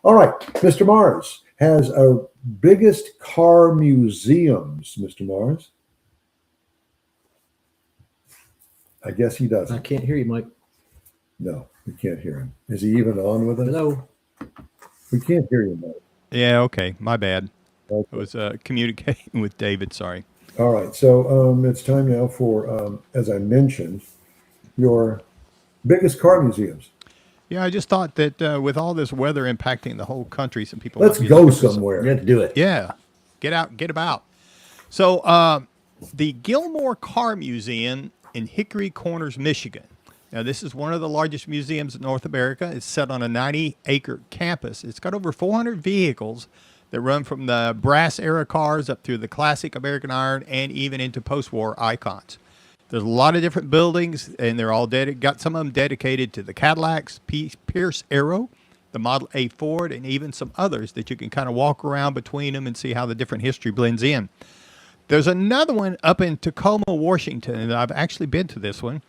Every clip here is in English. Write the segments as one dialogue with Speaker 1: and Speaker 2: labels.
Speaker 1: All right, Mr. Mars has our biggest car museums. Mr. Mars, I guess he
Speaker 2: I
Speaker 1: doesn't.
Speaker 2: can't hear you, Mike.
Speaker 1: No, we can't hear him. Is he even on with us?
Speaker 2: Hello.
Speaker 1: We can't hear you, Mike.
Speaker 3: Yeah, okay. My bad. I
Speaker 1: Okay.
Speaker 3: was communicating with David. Sorry.
Speaker 1: All right, so it's time now for, as I mentioned, your biggest car museums.
Speaker 3: Yeah, I just thought that with all this weather impacting the whole country, some people
Speaker 1: Let's
Speaker 3: might be
Speaker 1: go
Speaker 3: looking for some.
Speaker 1: somewhere.
Speaker 2: Let's do it.
Speaker 3: Yeah, get out, get about. So, the Gilmore Car Museum in Hickory Corners, Michigan. Now, this is one of the largest museums in North America. It's set on a 90-acre campus. It's got over 400 vehicles that run from the brass era cars up through the classic American iron and even into post-war icons. There's a lot of different buildings, and they're all got some of them dedicated to the Cadillacs, Pierce Arrow, the Model A Ford, and even some others that you can kind of walk around between them and see how the different history blends in. There's another one up in Tacoma, Washington, and I've actually been to this one.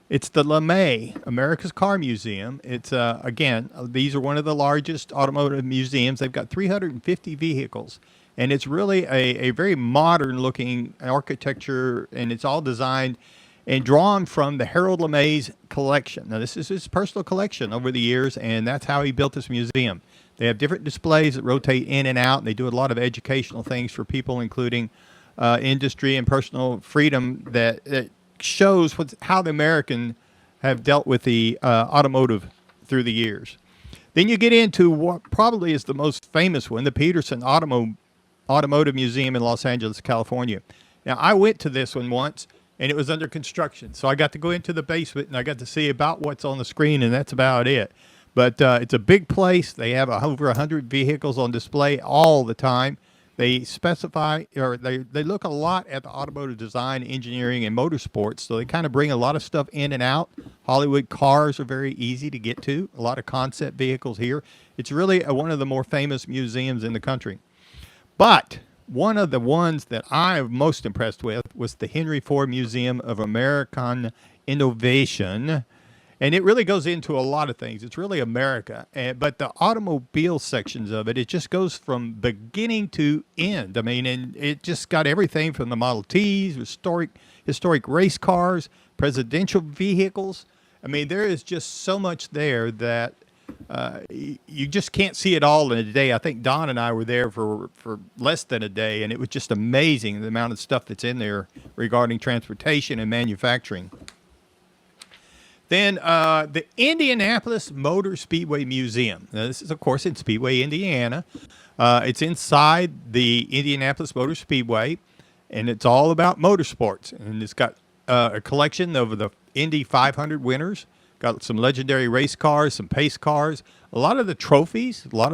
Speaker 3: It's the LeMay, America's Car Museum. It's, again, these are one of the largest automotive museums. They've got 350 vehicles. And it's really a very modern looking architecture, and it's all designed and drawn from the Harold LeMay's collection. Now, this is his personal collection over the years, and that's how he built this museum. They have different displays that rotate in and out, and they do a lot of educational things for people, including industry and personal freedom that shows how the American have dealt with the automotive through the years. Then you get into what probably is the most famous one, the Petersen Automotive Museum in Los Angeles, California. Now, I went to this one once, and it was under construction. So I got to go into the basement, and I got to see about what's on the screen, and that's about it. But it's a big place. They have over 100 vehicles on display all the time. They specify, or they look a lot at the automotive design, engineering, and motorsports. So they kind of bring a lot of stuff in and out. Hollywood cars are very easy to get to. A lot of concept vehicles here. It's really one of the more famous museums in the country. But one of the ones that I'm most impressed with was the Henry Ford Museum of American Innovation. And it really goes into a lot of things. It's really America. But the automobile sections of it, it just goes from beginning to end. I mean, and it just got everything from the Model Ts, historic race cars, presidential vehicles. I mean, there is just so much there that you just can't see it all in a day. I think Don and I were there for less than a day, and it was just amazing the amount of stuff that's in there regarding transportation and manufacturing. Then the Indianapolis Motor Speedway Museum. Now, this is, of course, in Speedway, Indiana. It's inside the Indianapolis Motor Speedway, and it's all about motorsports. And it's got a collection of the Indy 500 winners. Got some legendary race cars, some pace cars, a lot of the trophies, a lot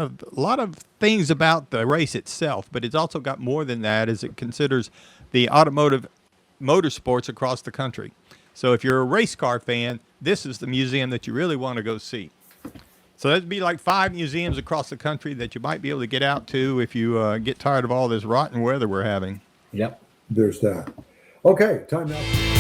Speaker 3: of things about the race itself. But it's also got more than that, as it considers the automotive motorsports across the country. So if you're a race car fan, this is the museum that you really want to go see. So that'd be like 5 museums across the country that you might be able to get out to if you get tired of all this rotten weather we're having.
Speaker 2: Yep.
Speaker 1: There's that. Okay, time now.